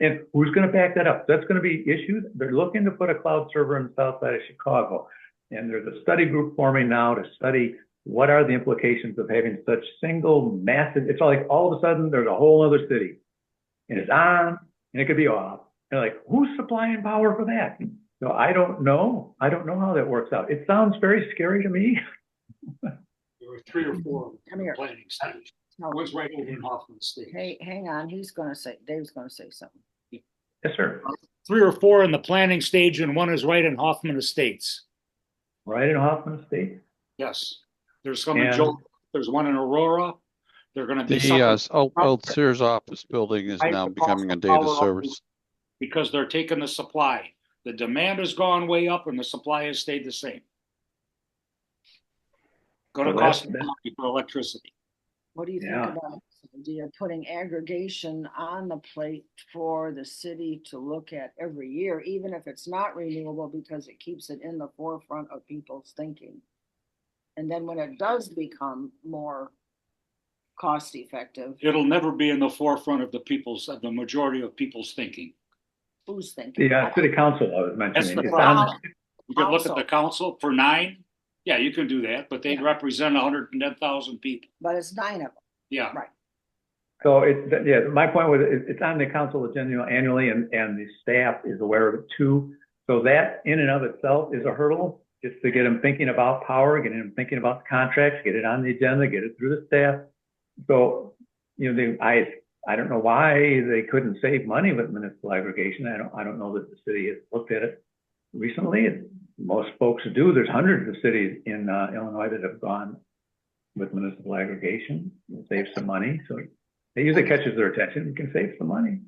And who's going to back that up? That's going to be issues. They're looking to put a cloud server in the south side of Chicago. And there's a study group forming now to study what are the implications of having such single massive, it's like all of a sudden there's a whole other city and it's on and it could be off. And like, who's supplying power for that? So I don't know. I don't know how that works out. It sounds very scary to me. There were 3 or 4 Come here. planning stage. No, One's right over in Hoffman State. hey, hang on, Dave's gonna say something. Yes, sir. 3 or 4 in the planning stage, and one is right in Hoffman Estates. Right in Hoffman State. Yes. There's some in And- Joe, there's one in Aurora. They're gonna be. The old Sears office building is Right now across becoming a the data power service. Because they're taking the supply. The demand has gone way up and the supply has stayed the same. Gonna So cost that's- money for electricity. What do you think Yeah. about this idea of putting aggregation on the plate for the city to look at every year, even if it's not renewable, because it keeps it in the forefront of people's thinking? And then when it does become more cost effective, It'll never be in the forefront of the majority of people's thinking. who's thinking? The city council I was That's mentioning. the It's problem. on, You could look at Council. the council for 9. Yeah, you can do that, but they Yeah. represent 110,000 people. But it's 9 of them. Yeah. Right. so yeah, my point was it's on the council agenda annually and the staff is aware of it too. So that in and of itself is a hurdle, just to get them thinking about power, getting them thinking about the contracts, get it on the agenda, get it through the staff. So, you know, I don't know why they couldn't save money with municipal aggregation. I don't know that the city has looked at it recently. Most folks do. There's hundreds of cities in Illinois that have gone with municipal aggregation and save some money. So it usually catches their attention. We can save some money.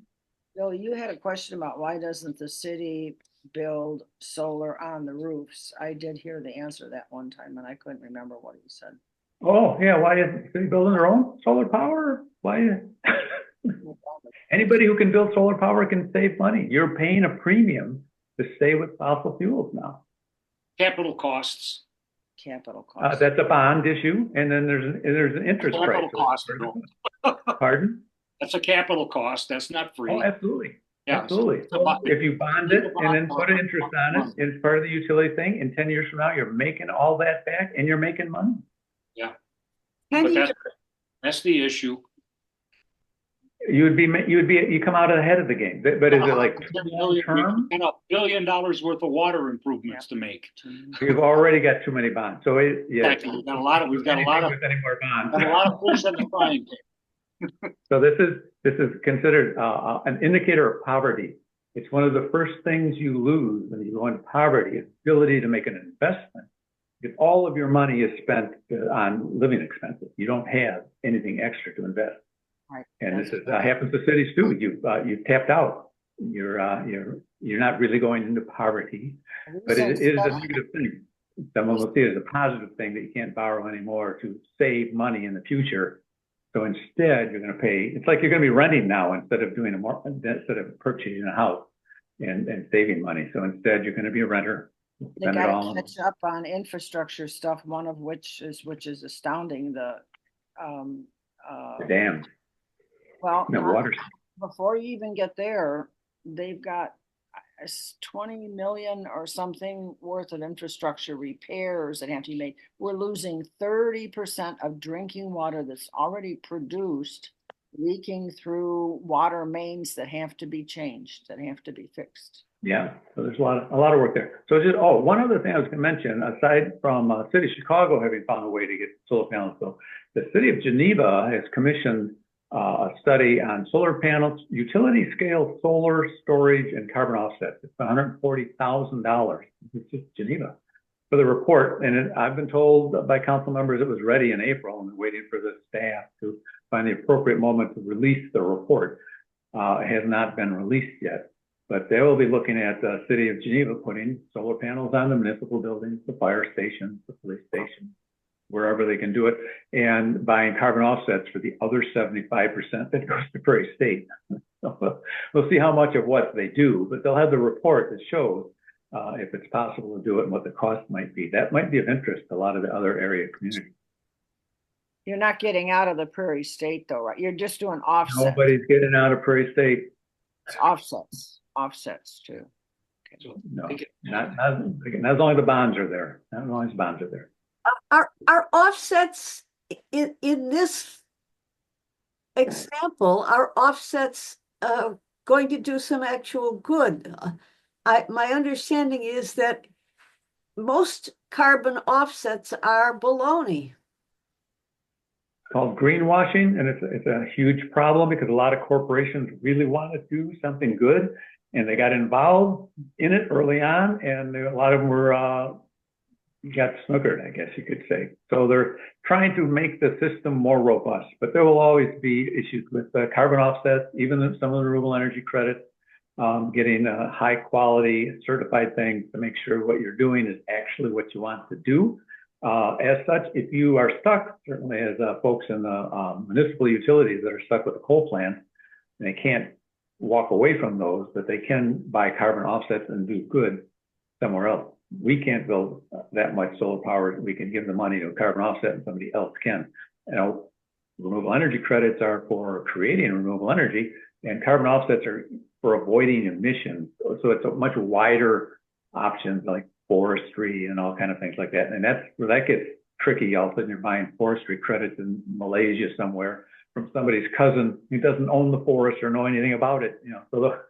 Bill, you had a question about why doesn't the city build solar on the roofs? I did hear the answer that one time and I couldn't remember what he said. Oh, yeah. Why is the city building their own solar power? Why? Anybody who can build solar power can save money. You're paying a premium to stay with fossil fuels now. Capital costs. Capital cost. That's a bond issue, and then there's an interest rate. Capital cost. Pardon? That's a capital cost. That's not free. Oh, absolutely. Yeah. Absolutely. If you bond it and then put an interest on it, it's part of the utility thing. In 10 years from now, you're making all that back and you're making money. But that's the issue. You come out ahead of the game. But is it like We term? got $1 billion worth of water improvements to make. We've already got too many bonds. So yeah. Exactly. We've got a lot of With any more bonds. fish in the frying pan. So this is considered an indicator of poverty. It's one of the first things you lose when you go into poverty, is ability to make an investment. Because all of your money is spent on living expenses. You don't have anything extra to invest. Right. And this happens to cities too. You've tapped out. You're not really going into poverty, but it is a negative thing. Someone will see it as a positive thing that you can't borrow anymore to save money in the future. So instead, you're going to pay. It's like you're going to be renting now instead of purchasing a house and saving money. So instead, you're going to be a renter. They gotta catch up on infrastructure stuff, one of which is astounding, the dams. well, No water. before you even get there, they've got 20 million or something worth of infrastructure repairs that have to be made. We're losing 30% of drinking water that's already produced, leaking through water mains that have to be changed, that have to be fixed. Yeah, so there's a lot of work there. So just one other thing I was going to mention, aside from City of Chicago having found a way to get solar panels built, the City of Geneva has commissioned a study on solar panels, utility scale solar storage and carbon offsets. It's $140,000. It's just Geneva for the report. And I've been told by council members it was ready in April, and they're waiting for the staff to find the appropriate moment to release the report. It has not been released yet. But they will be looking at the city of Geneva putting solar panels on the municipal buildings, the fire stations, the police stations, wherever they can do it, and buying carbon offsets for the other 75% that goes to Prairie State. So we'll see how much of what they do, but they'll have the report that shows if it's possible to do it and what the cost might be. That might be of interest to a lot of the other area communities. You're not getting out of the Prairie State though, right? You're just doing offsets. Nobody's getting out of Prairie State. It's offsets too. So No, they get- not as long as the bonds are there. Not as long as bonds are there. Are offsets in this example, are offsets going to do some actual good? My understanding is that most carbon offsets are baloney. Called greenwashing, and it's a huge problem because a lot of corporations really want to do something good, and they got involved in it early on, and a lot of them were got snookered, I guess you could say. So they're trying to make the system more robust, but there will always be issues with carbon offsets, even some of the renewable energy credits, getting high quality certified things to make sure what you're doing is actually what you want to do. As such, if you are stuck, certainly as folks in the municipal utilities that are stuck with the coal plants, they can't walk away from those, but they can buy carbon offsets and do good somewhere else. We can't build that much solar power. We can give the money to a carbon offset and somebody else can. You know, renewable energy credits are for creating renewable energy, and carbon offsets are for avoiding emissions. So it's a much wider options like forestry and all kind of things like that. And that's where that gets tricky. All of a sudden you're buying forestry credits in Malaysia somewhere from somebody's cousin who doesn't own the forest or know anything about it. You know,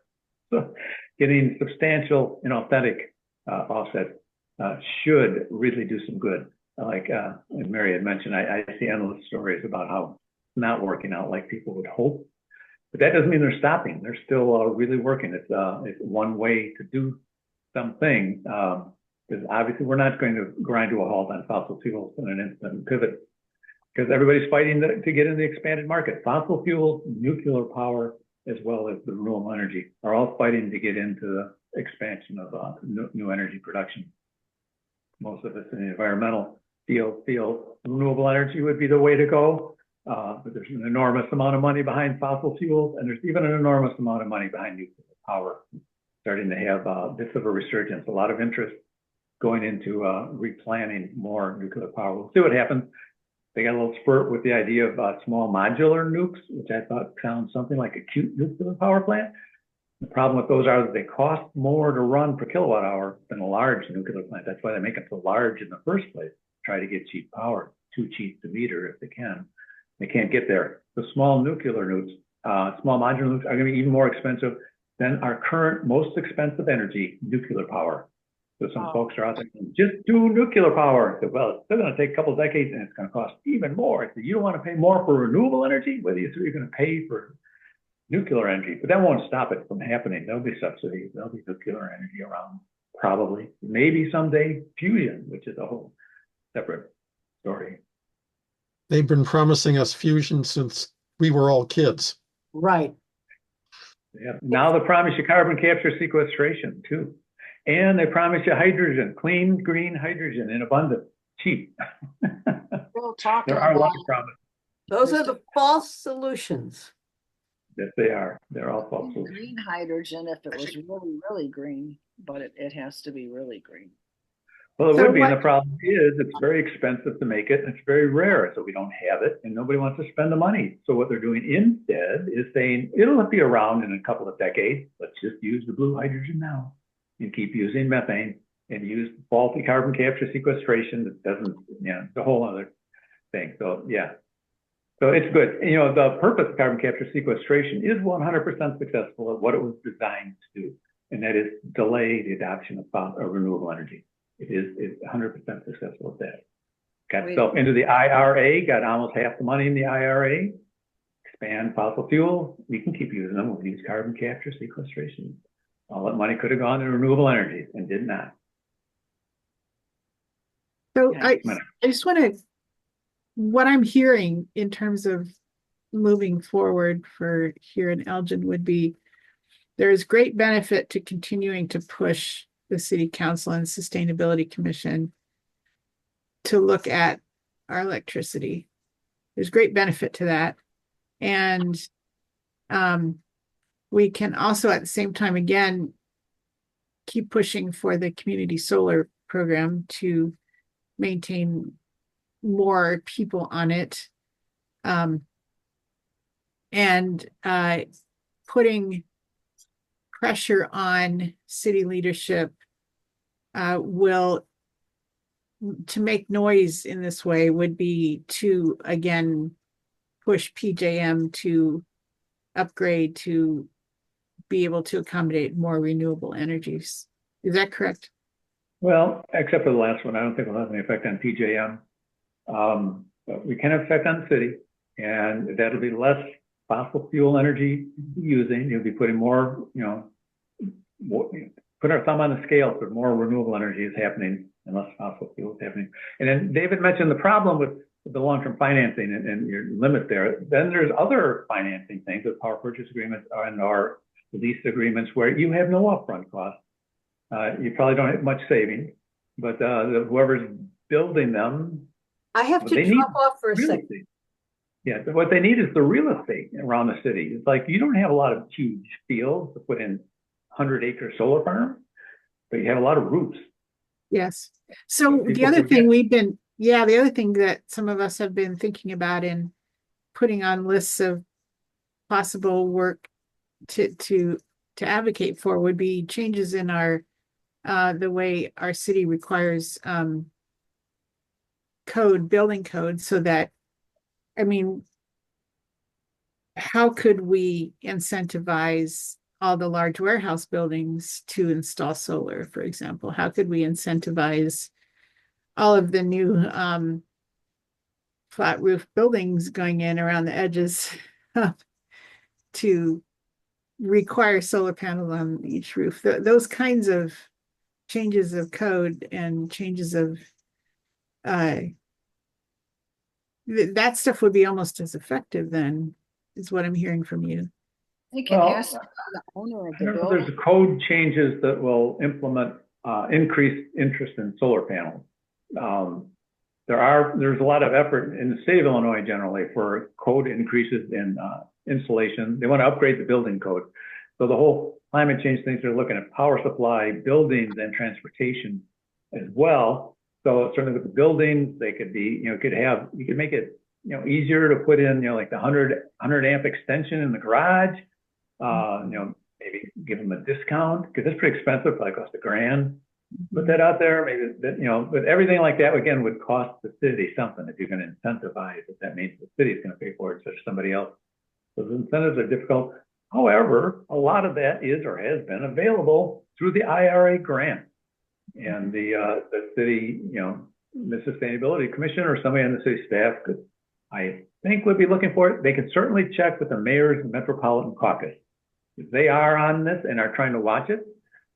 so getting substantial and authentic offsets should really do some good. Like and Mary had mentioned, I see endless stories about how it's not working out like people would hope. But that doesn't mean they're stopping. They're still really working. It's one way to do something. Because obviously we're not going to grind to a halt on fossil fuels in an instant and pivot, because everybody's fighting to get in the expanded market. Fossil fuels, nuclear power, as well as the renewable energy are all fighting to get into the expansion of new energy production. Most of us in the environmental field feel renewable energy would be the way to go, but there's an enormous amount of money behind fossil fuels, and there's even an enormous amount of money behind nuclear power, starting to have bits of a resurgence, a lot of interest going into replanning more nuclear power. We'll see what happens. They got a little spurt with the idea of small modular nukes, which I thought sounds something like a cute nuclear power plant. The problem with those are that they cost more to run per kilowatt hour than a large nuclear plant. That's why they make them so large in the first place, try to get cheap power, too cheap to meter if they can. They can't get there. The small nuclear nukes, small modular nukes are going to be even more expensive than our current most expensive energy, nuclear power. So some folks are out there saying, just do nuclear power. So, well, it's still going to take a couple of decades and it's going to cost even more. So you don't want to pay more for renewable energy? Whether you're going to pay for nuclear energy, but that won't stop it from happening. There'll be subsidies. There'll be nuclear energy around, probably. Maybe someday fusion, which is a whole separate story. They've been promising us fusion since we were all kids. Right. Yeah. Now they promise you carbon capture sequestration too. And they promise you hydrogen, clean, green hydrogen in abundance, cheap. Still talking There are about lots of promises. Those are the false solutions. Yes, they are. They're all false. green hydrogen if it was really, really green, but it has to be really green. Well, it So would be, and the what- problem is it's very expensive to make it, and it's very rare, so we don't have it, and nobody wants to spend the money. So what they're doing instead is saying, it'll be around in a couple of decades, let's just use the blue hydrogen now, and keep using methane, and use faulty carbon capture sequestration that doesn't, you know, it's a whole other thing. So, yeah. So it's good. You know, the purpose of carbon capture sequestration is 100% successful at what it was designed to do, and that is delay the adoption of renewable energy. It's 100% successful at that. Got itself into the IRA, got almost half the money in the IRA. Expand fossil fuels, we can keep using them. We'll use carbon capture sequestration. All that money could have gone to renewable energy and did not. So Yeah. I just want to, what I'm hearing in terms of moving forward for here in Elgin would be there is great benefit to continuing to push the city council and sustainability commission to look at our electricity. There's great benefit to that. And we can also at the same time, again, keep pushing for the community solar program to maintain more people on it. And putting pressure on city leadership to make noise in this way would be to, again, push PJM to upgrade to be able to accommodate more renewable energies. Is that correct? Well, except for the last one, I don't think it'll have any effect on PJM. But we can have effect on the city, and that'll be less fossil fuel energy using. You'll be putting more, put our thumb on the scale for more renewable energy is happening and less fossil fuel is happening. And then David mentioned the problem with the long-term financing and your limit there. Then there's other financing things with power purchase agreements and our lease agreements where you have no upfront cost. You probably don't have much savings, but whoever's building them, I have to drop off for a second. Yeah, but what they need is the real estate around the city. It's like you don't have a lot of huge fields to put in 100-acre solar farm, but you have a lot of roofs. Yes. So the other thing the other thing that some of us have been thinking about in putting on lists of possible work to advocate for would be changes in our the way our city requires building code, so that, I mean, how could we incentivize all the large warehouse buildings to install solar, for example? How could we incentivize all of the new flat roof buildings going in around the edges to require solar panels on each roof? Those kinds of changes of code and changes of that stuff would be almost as effective then, is what I'm hearing from you. You can Well, ask the owner of I the don't know if building. there's code changes that will implement increased interest in solar panels. There's a lot of effort in the state of Illinois generally for code increases in insulation. They want to upgrade the building code. So the whole climate change things, they're looking at power supply, buildings, and transportation as well. So certainly with the buildings, they could be, you could make it, easier to put in, like the 100 amp extension in the garage. Maybe give them a discount because it's pretty expensive, probably cost $1,000. Put that out there, maybe that, but everything like that again would cost the city something if you're going to incentivize it. That means the city is going to pay for it instead of somebody else. Those incentives are difficult. However, a lot of that is or has been available through the IRA grant. And the city, the Sustainability Commission or somebody on the city staff could, I think, would be looking for it. They can certainly check with the mayor's Metropolitan Caucus. If they are on this and are trying to watch it,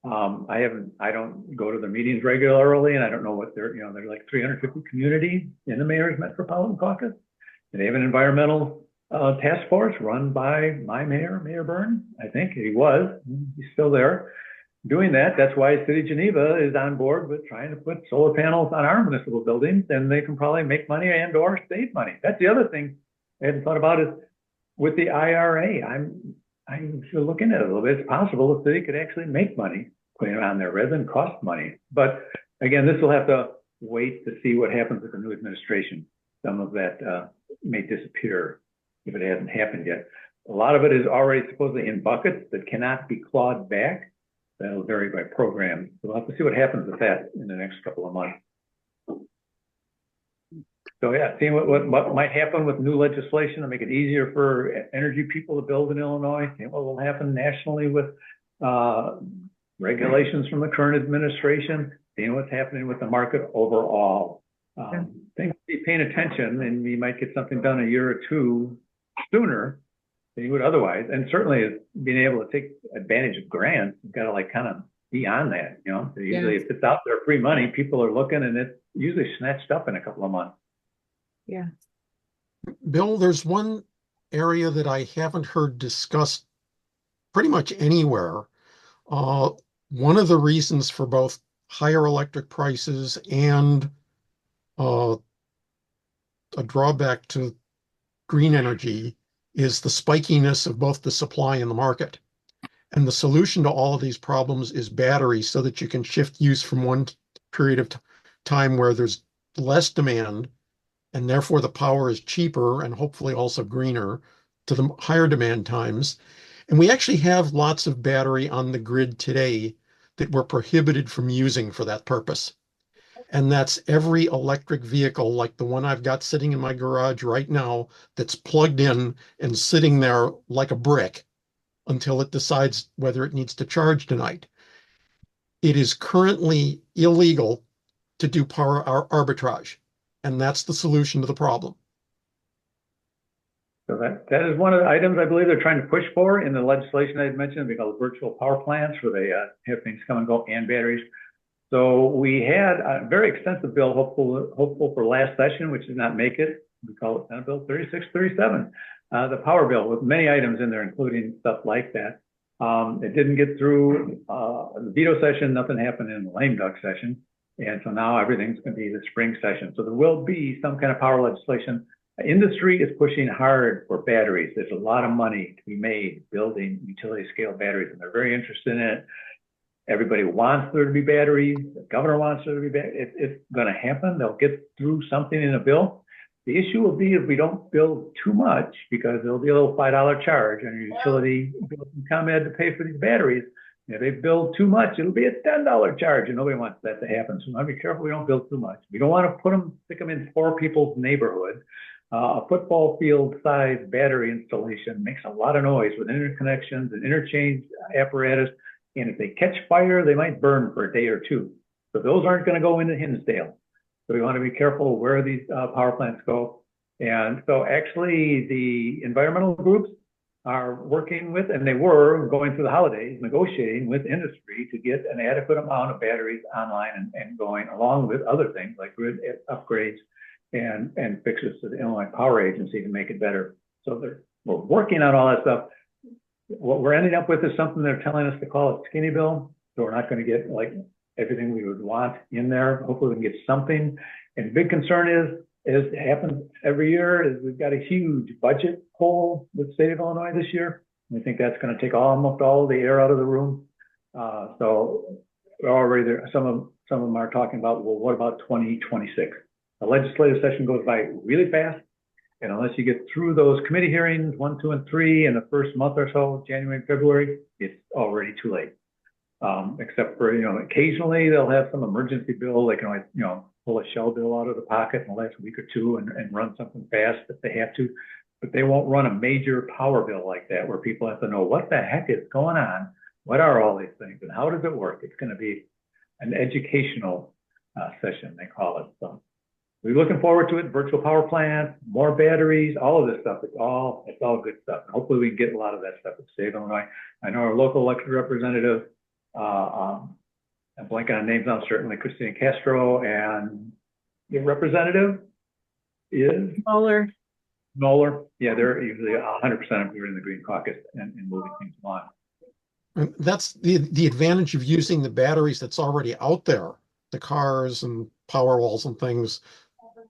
I don't go to the meetings regularly, and I don't know what they're like 350 communities in the mayor's Metropolitan Caucus. And they have an environmental task force run by my mayor, Mayor Byrne. I think he's still there doing that. That's why City Geneva is on board with trying to put solar panels on our municipal buildings, and they can probably make money and or save money. That's the other thing I hadn't thought about is with the IRA. I'm still looking at it a little bit. It's possible the city could actually make money putting it on there rather than cost money. But again, this will have to wait to see what happens with the new administration. Some of that may disappear if it hasn't happened yet. A lot of it is already supposedly in buckets that cannot be clawed back. That'll vary by program. So we'll have to see what happens with that in the next couple of months. So yeah, seeing what might happen with new legislation to make it easier for energy people to build in Illinois. Seeing what will happen nationally with regulations from the current administration. Seeing what's happening with the market overall. Things to be paying attention, and we might get something done a year or two sooner than you would otherwise. And certainly being able to take advantage of grants, you've got to kind of be on that. So usually if it's out there free money, people are looking, and it's usually snatched up in a couple of months. Yeah. Bill, there's one area that I haven't heard discussed pretty much anywhere. One of the reasons for both higher electric prices and a drawback to green energy is the spikiness of both the supply and the market. And the solution to all of these problems is batteries so that you can shift use from one period of time where there's less demand and therefore the power is cheaper and hopefully also greener to the higher demand times. And we actually have lots of battery on the grid today that we're prohibited from using for that purpose. And that's every electric vehicle like the one I've got sitting in my garage right now that's plugged in and sitting there like a brick until it decides whether it needs to charge tonight. It is currently illegal to do power arbitrage, and that's the solution to the problem. So that is one of the items I believe they're trying to push for in the legislation I had mentioned. They call it virtual power plants, where they have things come and go and batteries. So we had a very extensive bill, hopeful for last session, which did not make it. We call it Senate Bill 3637, the power bill with many items in there, including stuff like that. It didn't get through the veto session. Nothing happened in the lame duck session. And so now everything's going to be the spring session. So there will be some kind of power legislation. Industry is pushing hard for batteries. There's a lot of money to be made building utility scale batteries, and they're very interested in it. Everybody wants there to be batteries. The governor wants there to be batteries. It's going to happen. They'll get through something in a bill. The issue will be if we don't build too much, because there'll be a little $5 charge on your utility bill from ComEd to pay for these batteries. If they build too much, it'll be a $10 charge, and nobody wants that to happen. So we want to be careful we don't build too much. We don't want to stick them in 4 people's neighborhood. A football field size battery installation makes a lot of noise with interconnections and interchange apparatus. And if they catch fire, they might burn for a day or two. So those aren't going to go into Hinsdale. So we want to be careful where these power plants go. And so actually the environmental groups are working with, and they were going through the holidays, negotiating with industry to get an adequate amount of batteries online and going, along with other things like grid upgrades and fixes to the Illinois Power Agency to make it better. So we're working on all that stuff. What we're ending up with is something they're telling us to call a skinny bill. So we're not going to get like everything we would want in there. Hopefully we can get something. And the big concern is, as happens every year, is we've got a huge budget hole with the state of Illinois this year. We think that's going to take almost all the air out of the room. So already there, some of them are talking about, well, what about 2026? The legislative session goes by really fast. And unless you get through those committee hearings, 1, 2, and 3 in the first month or so, January and February, it's already too late. Except for, occasionally they'll have some emergency bill. They can always, pull a shell bill out of the pocket in the last week or two and run something fast if they have to. But they won't run a major power bill like that where people have to know what the heck is going on. What are all these things and how does it work? It's going to be an educational session, they call it. So we're looking forward to it. Virtual power plants, more batteries, all of this stuff. It's all good stuff. And hopefully we can get a lot of that stuff at the state of Illinois. I know our local elected representative, I'm blanking on names now, certainly Christina Castro, and the representative is Mueller. Noller. Yeah, they're usually 100% of them are in the Green Caucus and moving things along. And that's the advantage of using the batteries that's already out there, the cars and power walls and things,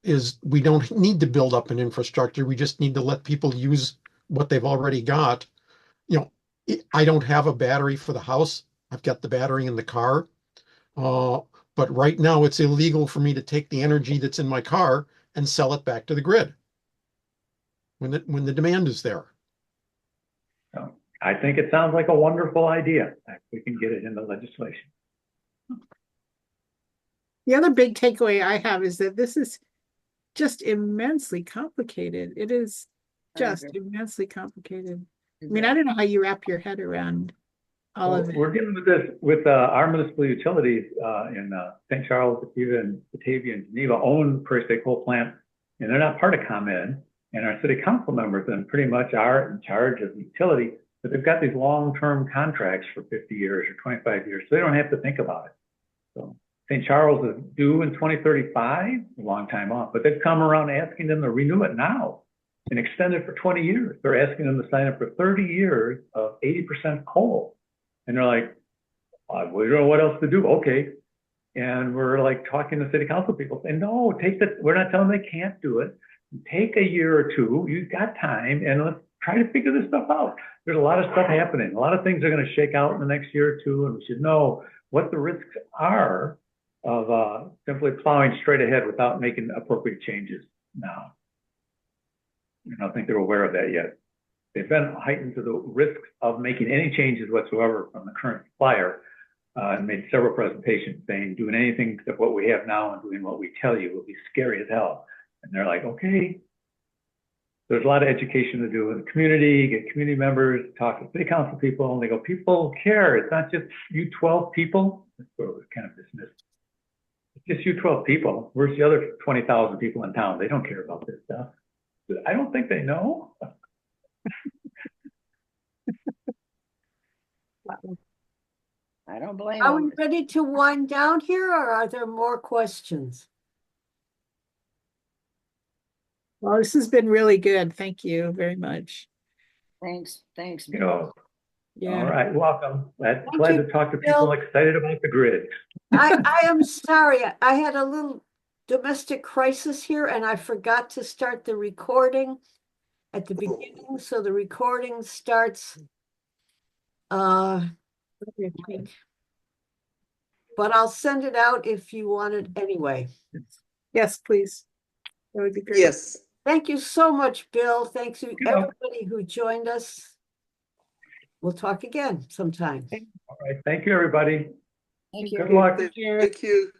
is we don't need to build up an infrastructure. We just need to let people use what they've already got. I don't have a battery for the house. I've got the battery in the car. But right now it's illegal for me to take the energy that's in my car and sell it back to the grid when the demand is there. So I think it sounds like a wonderful idea if we can get it in the legislation. The other big takeaway I have is that this is just immensely complicated. It is just immensely complicated. I mean, I don't know how you wrap your head around all of it. We're dealing with this with our municipal utilities in St. Charles, Batavia, and Geneva own Prairie State Coal Plant, and they're not part of ComEd. And our city council members then pretty much are in charge of the utility, but they've got these long-term contracts for 50 years or 25 years, so they don't have to think about it. So St. Charles is due in 2035, a long time off, but they've come around asking them to renew it now. and extend it for 20 years. They're asking them to sign up for 30 years of 80% coal. And they're like, we don't know what else to do. Okay. And we're like talking to city council people saying, no, we're not telling them they can't do it. Take a year or two. You've got time, and let's try to figure this stuff out. There's a lot of stuff happening. A lot of things are going to shake out in the next year or two, and we should know what the risks are of simply plowing straight ahead without making appropriate changes now. I don't think they're aware of that yet. They've been heightened to the risks of making any changes whatsoever from the current supplier, and made several presentations saying doing anything except what we have now and doing what we tell you will be scary as hell. And they're like, okay. There's a lot of education to do in the community, get community members, talk to city council people, and they go, people care. It's not just you 12 people. That's what it was kind of dismissed. It's just you 12 people. Where's the other 20,000 people in town? They don't care about this stuff. I don't think they know. I don't blame Are we them. ready to wind down here, or are there more questions? Well, this has been really good. Thank you very much. Thanks. You know, all Yeah. right, welcome. Glad you, to talk to people Bill. excited about the grid. I am sorry. I had a little domestic crisis here, and I forgot to start the recording at the beginning. So the recording starts but I'll send it out if you want it anyway. Yes, please. That would be great. Yes. Thank you so much, Bill. Thanks to You know. everybody who joined us. We'll talk again sometime. All right, thank you, everybody. Thank you. Good luck. Thank you.